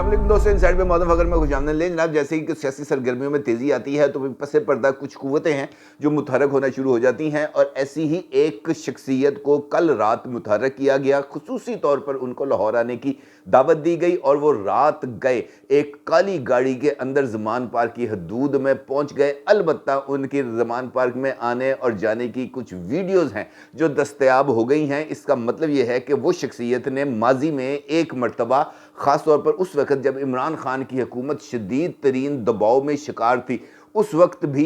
अस्सलाम वालेकुम दोस्तों, इनसाइड पे मौजूद अगर मैं खुशामदीद लें जनाब। जैसे ही सियासी सरगर्मियों में तेज़ी आती है तो पस पर्दा कुछ कुव्वतें हैं जो मुतहरक होना शुरू हो जाती हैं, और ऐसी ही एक शख्सियत को कल रात मुतहरक किया गया। खुसूसी तौर पर उनको लाहौर आने की दावत दी गई और वो रात गए, एक काली गाड़ी के अंदर ज़मान पार्क की हदूद में पहुँच गए। अलबत्ता उनकी ज़मान पार्क में आने और जाने की कुछ वीडियोज़ हैं जो दस्तयाब हो गई हैं। इसका मतलब ये है कि वो शख्सियत ने माजी में एक मरतबा, ख़ास तौर पर उस वक़्त जब इमरान खान की हुकूमत शदीद तरीन दबाव में शिकार थी, उस वक्त भी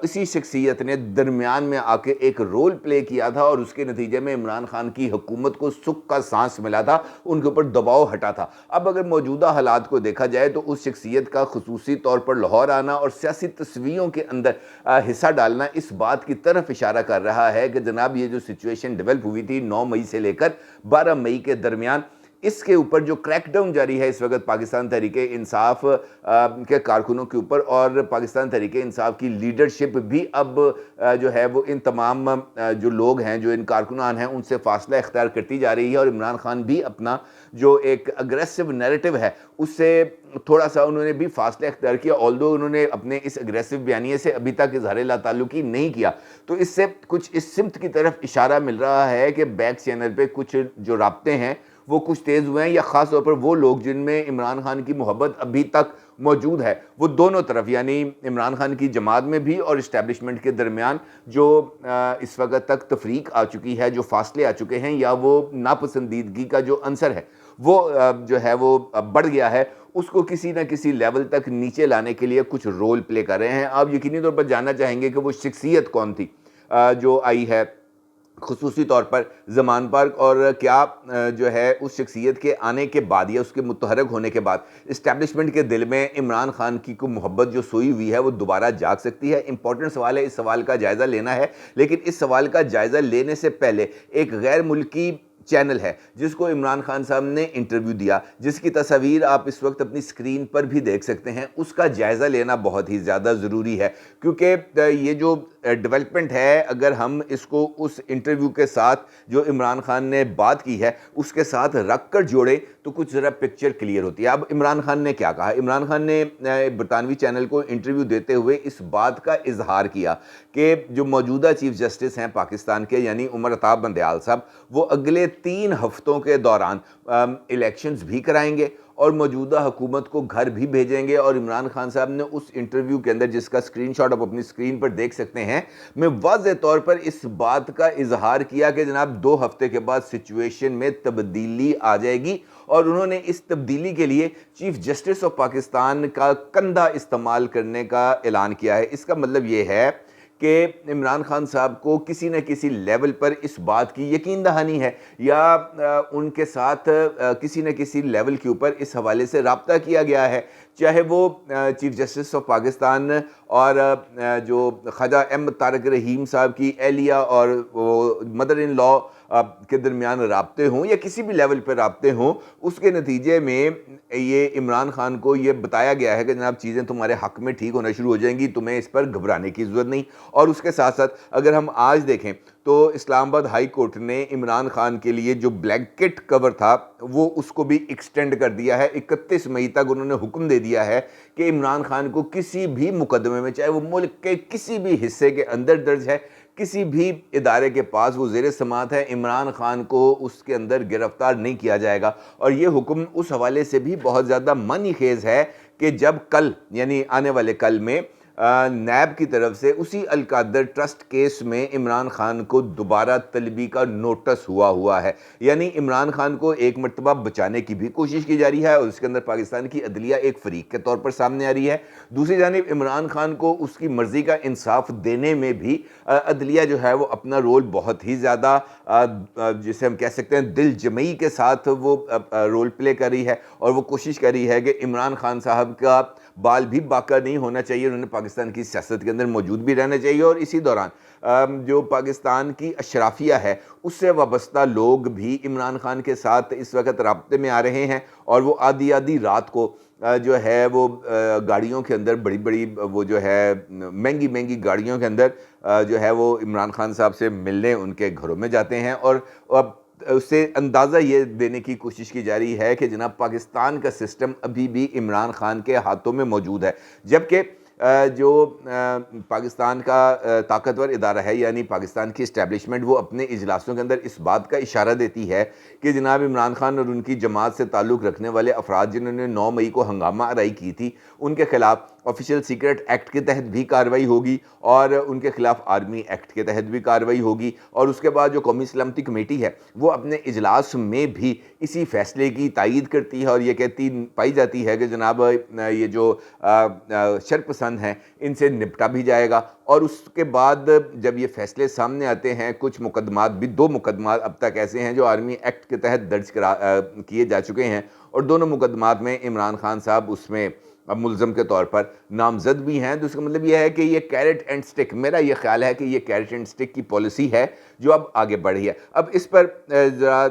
इसी शख्सियत ने दरमियान में आके एक रोल प्ले किया था और उसके नतीजे में इमरान खान की हुकूमत को सुख का सांस मिला था, उनके ऊपर दबाव हटा था। अब अगर मौजूदा हालात को देखा जाए तो उस शख्सियत का खुसूसी तौर पर लाहौर आना और सियासी तस्वीरों के अंदर हिस्सा डालना इस बात की तरफ इशारा कर रहा है कि जनाब ये जो सिचुएशन डेवलप हुई थी 9 मई से लेकर 12 मई के दरमियान, इसके ऊपर जो क्रैकडाउन जारी है इस वक्त पाकिस्तान तहरीके इंसाफ के कारकुनों के ऊपर, और पाकिस्तान तहरीके इंसाफ की लीडरशिप भी अब जो है वो इन तमाम जो लोग हैं, जो इन कारकुनान हैं, उनसे फासला इख्तियार करती जा रही है। और इमरान खान भी अपना जो एक अग्रेसिव नैरेटिव है उससे थोड़ा सा उन्होंने भी फासला इख्तियार किया। ऑल्दो उन्होंने अपने इस अग्रेसिव बयानिए से अभी तक इजहार लाताल्लुकी नहीं किया, तो इससे कुछ इस सिमत की तरफ इशारा मिल रहा है कि बैक चैनल पे कुछ जो राब्ते हैं वो कुछ तेज़ हुए हैं, या ख़ास तौर पर वो लोग जिनमें इमरान खान की मोहब्बत अभी तक मौजूद है, वो दोनों तरफ यानी इमरान खान की जमात में भी और इस्टेब्लिशमेंट के दरमियान जो इस वक्त तक तफरीक आ चुकी है, जो फासले आ चुके हैं, या वो नापसंदीदगी का जो अंसर है वो जो है वो बढ़ गया है, उसको किसी न किसी लेवल तक नीचे लाने के लिए कुछ रोल प्ले कर रहे हैं। आप यकीनी तौर पर जानना चाहेंगे कि वो शख्सियत कौन थी जो आई है खुसूसी तौर पर ज़मान पार्क, और क्या जो है उस शख्सियत के आने के बाद या उसके मुतहरक होने के बाद इस्टेब्लिशमेंट के दिल में इमरान खान की को मोहब्बत जो सोई हुई है वो दोबारा जाग सकती है। इंपॉर्टेंट सवाल है, इस सवाल का जायज़ा लेना है, लेकिन इस सवाल का जायज़ा लेने से पहले एक गैर मुल्की चैनल है जिसको इमरान खान साहब ने इंटरव्यू दिया, जिसकी तस्वीर आप इस वक्त अपनी स्क्रीन पर भी देख सकते हैं, उसका जायज़ा लेना बहुत ही ज़्यादा ज़रूरी है। क्योंकि ये जो डेवलपमेंट है, अगर हम इसको उस इंटरव्यू के साथ जो इमरान खान ने बात की है उसके साथ रख कर जोड़े तो कुछ ज़रा पिक्चर क्लियर होती है। अब इमरान खान ने क्या कहा? इमरान खान ने बरतानवी चैनल को इंटरव्यू देते हुए इस बात का इजहार किया कि जो मौजूदा चीफ जस्टिस हैं पाकिस्तान के, यानी उमर अताब बंदयाल साहब, वो अगले 3 हफ्तों के दौरान इलेक्शंस भी कराएंगे और मौजूदा हुकूमत को घर भी भेजेंगे। और इमरान खान साहब ने उस इंटरव्यू के अंदर, जिसका स्क्रीनशॉट आप अपनी स्क्रीन पर देख सकते हैं, में वाज़ेह तौर पर इस बात का इजहार किया कि जनाब 2 हफ्ते के बाद सिचुएशन में तब्दीली आ जाएगी, और उन्होंने इस तब्दीली के लिए चीफ जस्टिस ऑफ पाकिस्तान का कंधा इस्तेमाल करने का ऐलान किया है। इसका मतलब ये है कि इमरान खान साहब को किसी न किसी लेवल पर इस बात की यकीन दहानी है, या उनके साथ किसी न किसी लेवल के ऊपर इस हवाले से रब्ता किया गया है, चाहे वो चीफ जस्टिस ऑफ पाकिस्तान और जो ख्वाजा अहमद तारिक रहीम साहब की एहलिया और वो मदर इन लॉ के दरमियान राब्ते हों, या किसी भी लेवल पर राब्ते हों। उसके नतीजे में ये इमरान खान को ये बताया गया है कि जनाब चीज़ें तुम्हारे हक़ में ठीक होना शुरू हो जाएंगी, तुम्हें इस पर घबराने की ज़रूरत नहीं। और उसके साथ साथ अगर हम आज देखें तो इस्लामाबाद हाई कोर्ट ने इमरान खान के लिए जो ब्लैंकेट कवर था वो उसको भी एक्सटेंड कर दिया है। 31 मई तक उन्होंने हुक्म दे दिया है कि इमरान खान को किसी भी मुकदमे में, चाहे वो मुल्क के किसी भी हिस्से के अंदर दर्ज है, किसी भी इदारे के पास वो ज़ेर समात है, इमरान खान को उसके अंदर गिरफ्तार नहीं किया जाएगा। और ये हुक्म उस हवाले से भी बहुत ज़्यादा मनी खेज़ है कि जब कल, यानी आने वाले कल में, नैब की तरफ से उसी अलकादर ट्रस्ट केस में इमरान खान को दोबारा तलबी का नोटिस हुआ है। यानी इमरान खान को एक मरतबा बचाने की भी कोशिश की जा रही है, और उसके अंदर पाकिस्तान की अदलिया एक फ़रीक के तौर पर सामने आ रही है। दूसरी जानिब इमरान खान को उसकी मर्ज़ी का इंसाफ देने में भी अदलिया जो है वो अपना रोल बहुत ही ज़्यादा, जिसे हम कह सकते हैं, दिल जमई के साथ वो रोल प्ले कर रही है, और वो कोशिश कर रही है कि इमरान खान साहब का बाल भी बाका नहीं होना चाहिए, उन्होंने पाकिस्तान की सियासत के अंदर मौजूद भी रहना चाहिए। और इसी दौरान जो पाकिस्तान की अशराफिया है उससे वाबस्ता लोग भी इमरान खान के साथ इस वक्त राब्ते में आ रहे हैं, और वो आधी आधी रात को जो है वो गाड़ियों के अंदर, बड़ी बड़ी वो जो है महंगी महंगी गाड़ियों के अंदर जो है वो इमरान खान साहब से मिलने उनके घरों में जाते हैं। और उससे अंदाज़ा ये देने की कोशिश की जा रही है कि जनाब पाकिस्तान का सिस्टम अभी भी इमरान खान के हाथों में मौजूद है, जबकि जो पाकिस्तान का ताकतवर इदारा है यानी पाकिस्तान की इस्टेब्लिशमेंट, वो अपने इजलासों के अंदर इस बात का इशारा देती है कि जनाब इमरान खान और उनकी जमात से ताल्लुक़ रखने वाले अफराद जिन्होंने 9 मई को हंगामा आराई की थी, उनके खिलाफ ऑफिशियल सीक्रेट एक्ट के तहत भी कार्रवाई होगी और उनके खिलाफ आर्मी एक्ट के तहत भी कार्रवाई होगी। और उसके बाद जो कौमी सलामती कमेटी है वो अपने इजलास में भी इसी फैसले की तायीद करती है और ये कहती पाई जाती है कि जनाब ये जो शरपसंद हैं इनसे निपटा भी जाएगा। और उसके बाद जब ये फैसले सामने आते हैं, कुछ मुकदमात भी, 2 मुकदमात अब तक ऐसे हैं जो आर्मी एक्ट के तहत दर्ज किए जा चुके हैं और दोनों मुकदमात में इमरान खान साहब उसमें अब मुल्ज़म के तौर पर नामजद भी हैं। तो इसका मतलब यह है कि ये कैरेट एंड स्टिक, मेरा ये ख्याल है कि ये कैरेट एंड स्टिक की पॉलिसी है जो अब आगे बढ़ी है। अब इस पर ज़रा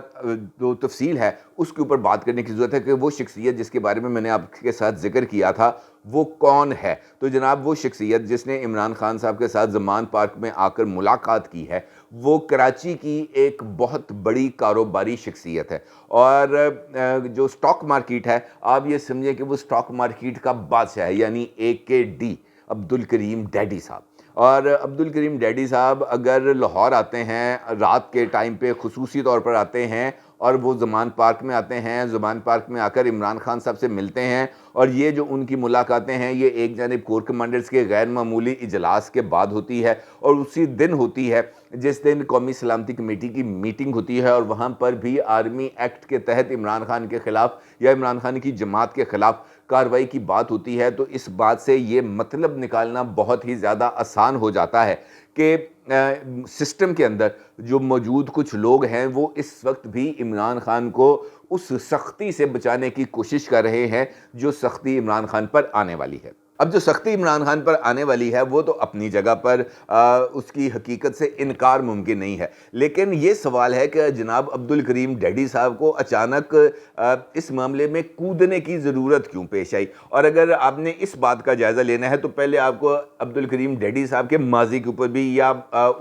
जो तफसील है उसके ऊपर बात करने की ज़रूरत है कि वो शख्सियत जिसके बारे में मैंने आपके साथ जिक्र किया था वो कौन है। तो जनाब वो शख्सियत जिसने इमरान खान साहब के साथ ज़मान पार्क में आकर मुलाकात की है वो कराची की एक बहुत बड़ी कारोबारी शख्सियत है और जो स्टॉक मार्केट है आप ये समझें कि वो स्टॉक मार्केट का बादशाह है, यानी AKD अब्दुल करीम डैडी साहब। और अब्दुल करीम डैडी साहब अगर लाहौर आते हैं रात के टाइम पे खुसूसी तौर पर आते हैं और वो ज़मान पार्क में आते हैं, ज़मान पार्क में आकर इमरान खान साहब से मिलते हैं और ये जो उनकी मुलाकातें हैं ये एक जानिब कोर कमांडर्स के गैर मामूली इजलास के बाद होती है और उसी दिन होती है जिस दिन कौमी सलामती कमेटी की मीटिंग होती है और वहाँ पर भी आर्मी एक्ट के तहत इमरान खान के ख़िलाफ़ या इमरान खान की जमात के ख़िलाफ़ कार्रवाई की बात होती है। तो इस बात से ये मतलब निकालना बहुत ही ज़्यादा आसान हो जाता है कि सिस्टम के अंदर जो मौजूद कुछ लोग हैं वो इस वक्त भी इमरान खान को उस सख्ती से बचाने की कोशिश कर रहे हैं जो सख्ती इमरान खान पर आने वाली है। अब जो सख्ती इमरान खान पर आने वाली है वो तो अपनी जगह पर उसकी हकीकत से इनकार मुमकिन नहीं है, लेकिन ये सवाल है कि जनाब अब्दुल करीम डैडी साहब को अचानक इस मामले में कूदने की ज़रूरत क्यों पेश आई। और अगर आपने इस बात का जायज़ा लेना है तो पहले आपको अब्दुल करीम डैडी साहब के माजी के ऊपर भी या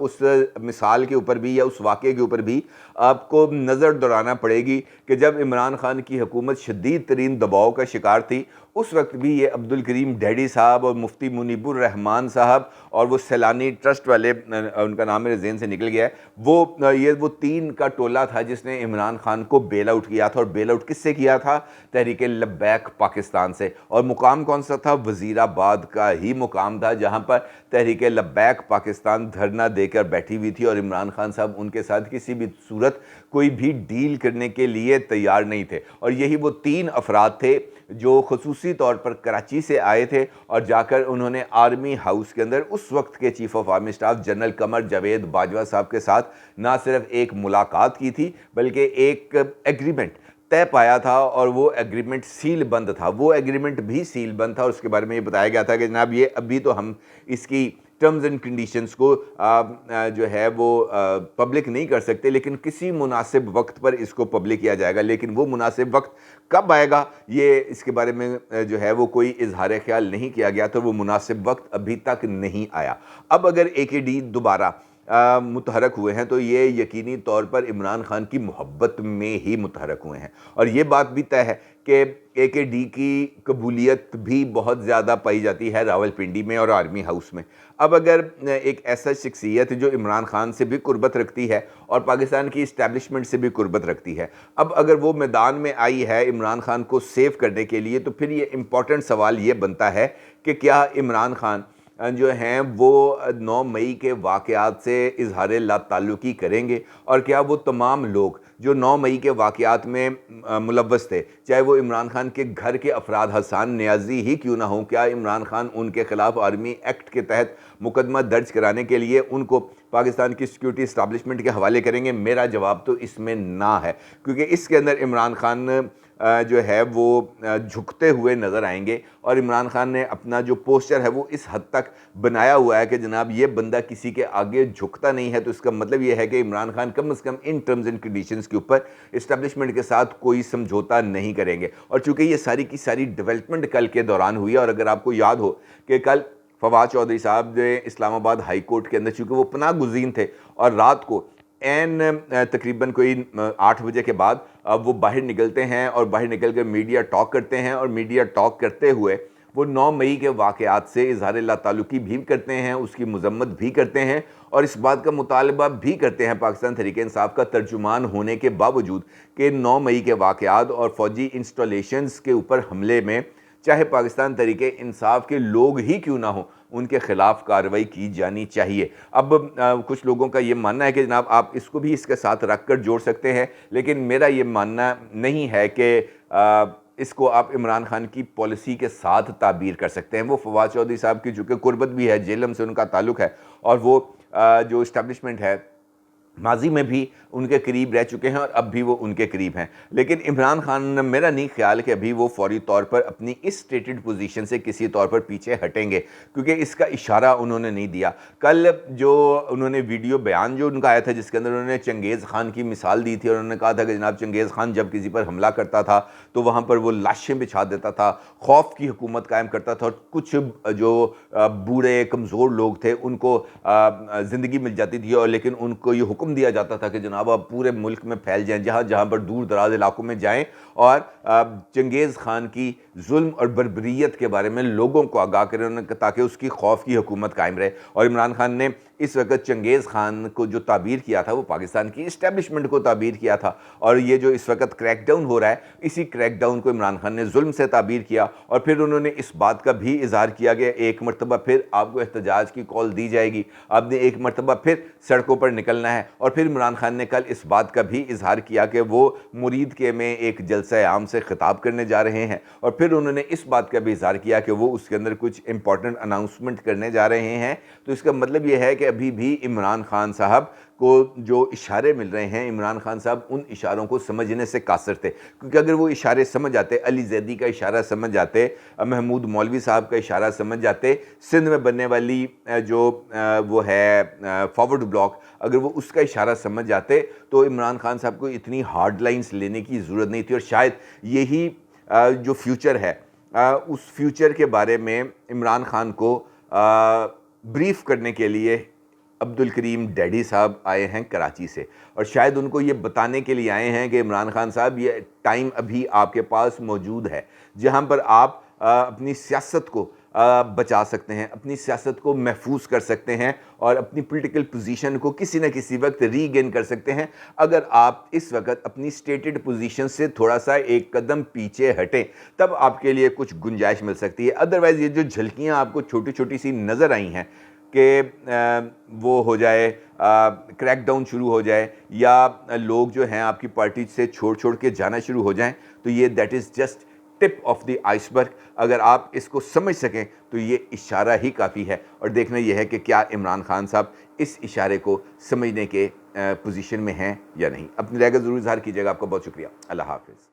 उस मिसाल के ऊपर भी या उस वाक़े के ऊपर भी आपको नज़र दौड़ाना पड़ेगी कि जब इमरान खान की हुकूमत शदीद तरीन दबाव का शिकार थी उस वक्त भी ये अब्दुल करीम डैडी साहब और मुफ्ती मुनीबुर रहमान साहब और वो सैलानी ट्रस्ट वाले, उनका नाम मेरे ज़हन से निकल गया है, वो 3 का टोला था जिसने इमरान खान को बेल आउट किया था। और बेल आउट किससे किया था? तहरीक लब्बैक पाकिस्तान से। और मुकाम कौन सा था? वज़ीराबाद का ही मुकाम था जहाँ पर तहरीक लब्बैक पाकिस्तान धरना देकर बैठी हुई थी और इमरान खान साहब उनके साथ किसी भी सूरत कोई भी डील करने के लिए तैयार नहीं थे। और यही वो 3 अफराद थे जो खुसूसी तौर पर कराची से आए थे और जाकर उन्होंने आर्मी हाउस के अंदर उस वक्त के chief of army staff general Qamar Javed Bajwa साहब के साथ ना सिर्फ एक मुलाकात की थी बल्कि एक एग्रीमेंट तय पाया था और वो एग्रीमेंट सील बंद था। वो एग्रीमेंट भी सील बंद था और उसके बारे में ये बताया गया था कि जनाब ये अभी तो हम इसकी टर्म्स एंड कंडीशंस को जो है वो पब्लिक नहीं कर सकते, लेकिन किसी मुनासिब वक्त पर इसको पब्लिक किया जाएगा। लेकिन वो मुनासिब वक्त कब आएगा ये इसके बारे में जो है वो कोई इजहार ख्याल नहीं किया गया, तो वो मुनासिब वक्त अभी तक नहीं आया। अब अगर AKD दोबारा मुतहरक हुए हैं तो ये यकीनी तौर पर इमरान खान की मोहब्बत में ही मुतहरक हुए हैं। और ये बात भी तय है कि AKD की कबूलियत भी बहुत ज़्यादा पाई जाती है रावलपिंडी में और आर्मी हाउस में। अब अगर एक ऐसा शख्सियत जो इमरान खान से भी कुर्बत रखती है और पाकिस्तान की इस्टेब्लिशमेंट से भी कुर्बत रखती है, अब अगर वो मैदान में आई है इमरान खान को सेव करने के लिए, तो फिर ये इम्पॉर्टेंट सवाल ये बनता है कि क्या इमरान खान जो हैं वो 9 मई के वाक़यात से इजहार लाताल्लुकी करेंगे और क्या वो तमाम लोग जो 9 मई के वाक़यात में मुलव्वस थे, चाहे वो इमरान खान के घर के अफराद हसन नियाज़ी ही क्यों ना हों, क्या इमरान खान उनके ख़िलाफ़ आर्मी एक्ट के तहत मुकदमा दर्ज कराने के लिए उनको पाकिस्तान की सिक्योरिटी इस्टेब्लिशमेंट के हवाले करेंगे? मेरा जवाब तो इसमें ना है, क्योंकि इसके अंदर इमरान खान जो है वो झुकते हुए नज़र आएंगे और इमरान खान ने अपना जो पोस्चर है वो इस हद तक बनाया हुआ है कि जनाब ये बंदा किसी के आगे झुकता नहीं है। तो इसका मतलब ये है कि इमरान खान कम से कम इन टर्म्स एंड कंडीशंस के ऊपर इस्टेब्लिशमेंट के साथ कोई समझौता नहीं करेंगे। और चूँकि ये सारी की सारी डेवलपमेंट कल के दौरान हुई है, और अगर आपको याद हो कि कल फवाद चौधरी साहब ने इस्लामाबाद हाई कोर्ट के अंदर, चूँकि वो पनाह गुज़ीन थे और रात को तकरीबन कोई 8 बजे के बाद अब वो बाहर निकलते हैं और बाहर निकल कर मीडिया टॉक करते हैं, और मीडिया टॉक करते हुए वो 9 मई के वाक़यात से इज़हार लाताल्लुकी भी करते हैं, उसकी मज़म्मत भी करते हैं और इस बात का मुतालबा भी करते हैं पाकिस्तान तहरीक-ए-इंसाफ का तर्जुमान होने के बावजूद कि 9 मई के वाक़यात और फ़ौजी इंस्टॉलेशंस के ऊपर हमले में चाहे पाकिस्तान तहरीक-ए-इंसाफ के लोग ही क्यों ना हों, उनके ख़िलाफ़ कार्रवाई की जानी चाहिए। अब कुछ लोगों का ये मानना है कि जनाब आप इसको भी इसके साथ रख कर जोड़ सकते हैं, लेकिन मेरा ये मानना नहीं है कि इसको आप इमरान खान की पॉलिसी के साथ ताबीर कर सकते हैं। वो फवाद चौधरी साहब की चूँकि कुर्बत भी है, जेलम से उनका ताल्लुक़ है और वो जो इस्टेब्लिशमेंट है माजी में भी उनके करीब रह चुके हैं और अब भी वो उनके करीब हैं, लेकिन इमरान खान मेरा नहीं ख्याल कि अभी वो फौरी तौर पर अपनी इस स्टेटेड पोजीशन से किसी तौर पर पीछे हटेंगे, क्योंकि इसका इशारा उन्होंने नहीं दिया। कल जो उन्होंने वीडियो बयान जो उनका आया था जिसके अंदर उन्होंने चंगेज़ खान की मिसाल दी थी और उन्होंने कहा था कि जनाब चंगेज़ खान जब किसी पर हमला करता था तो वहाँ पर वो लाशें बिछा देता था, खौफ की हुकूमत कायम करता था और कुछ जो बूढ़े कमज़ोर लोग थे उनको ज़िंदगी मिल जाती थी, और लेकिन उनको ये हुक्म दिया जाता था कि जनाब आप पूरे मुल्क में फैल जाएं, जहाँ जहाँ पर दूर दराज इलाकों में जाएं और चंगेज़ खान की जुल्म और बर्बरियत के बारे में लोगों को आगाह करें ताकि उसकी खौफ की हुकूमत कायम रहे। और इमरान खान ने इस वक्त चंगेज़ खान को जो ताबीर किया था वो पाकिस्तान की इस्टेब्लिशमेंट को ताबीर किया था, और ये जो इस वक्त क्रैकडाउन हो रहा है इसी क्रैकडाउन को इमरान खान ने जुल्म से ताबीर किया। और फिर उन्होंने इस बात का भी इजहार किया कि एक मरतबा फिर आपको एहतजाज की कॉल दी जाएगी, आपने एक मरतबा फिर सड़कों पर निकलना है। और फिर इमरान खान ने कल इस बात का भी इजहार किया कि वो मुरीद के में एक जलसा आम से खिताब करने जा रहे हैं, और फिर उन्होंने इस बात का भी इजहार किया कि वो उसके अंदर कुछ इंपॉर्टेंट अनाउंसमेंट करने जा रहे हैं। तो इसका मतलब ये है कि अभी भी इमरान खान साहब को जो इशारे मिल रहे हैं, इमरान खान साहब उन इशारों को समझने से कासिर थे, क्योंकि अगर वो इशारे समझ आते, अली जैदी का इशारा समझ आते, महमूद मौलवी साहब का इशारा समझ आते, सिंध में बनने वाली जो वो है फॉरवर्ड ब्लॉक, अगर वो उसका इशारा समझ जाते तो इमरान खान साहब को इतनी हार्ड लाइन्स लेने की ज़रूरत नहीं थी। और शायद यही जो फ्यूचर है उस फ्यूचर के बारे में इमरान खान को ब्रीफ करने के लिए अब्दुल करीम डैडी साहब आए हैं कराची से, और शायद उनको ये बताने के लिए आए हैं कि इमरान खान साहब ये टाइम अभी आपके पास मौजूद है जहां पर आप अपनी सियासत को बचा सकते हैं, अपनी सियासत को महफूज कर सकते हैं और अपनी पॉलिटिकल पोजीशन को किसी न किसी वक्त रीगेन कर सकते हैं, अगर आप इस वक्त अपनी स्टेटेड पोजीशन से थोड़ा सा एक कदम पीछे हटें, तब आपके लिए कुछ गुंजाइश मिल सकती है। अदरवाइज़ ये जो झलकियाँ आपको छोटी छोटी सी नज़र आई हैं कि वो हो जाए, क्रैकडाउन शुरू हो जाए या लोग जो हैं आपकी पार्टी से छोड़ छोड़ के जाना शुरू हो जाएं, तो ये that is just tip of the iceberg. अगर आप इसको समझ सकें तो ये इशारा ही काफ़ी है, और देखना यह है कि क्या इमरान खान साहब इस इशारे को समझने के पोजीशन में हैं या नहीं। अपनी राय का ज़रूर इज़हार कीजिएगा। आपका बहुत शुक्रिया। अल्लाह हाफ़िज़।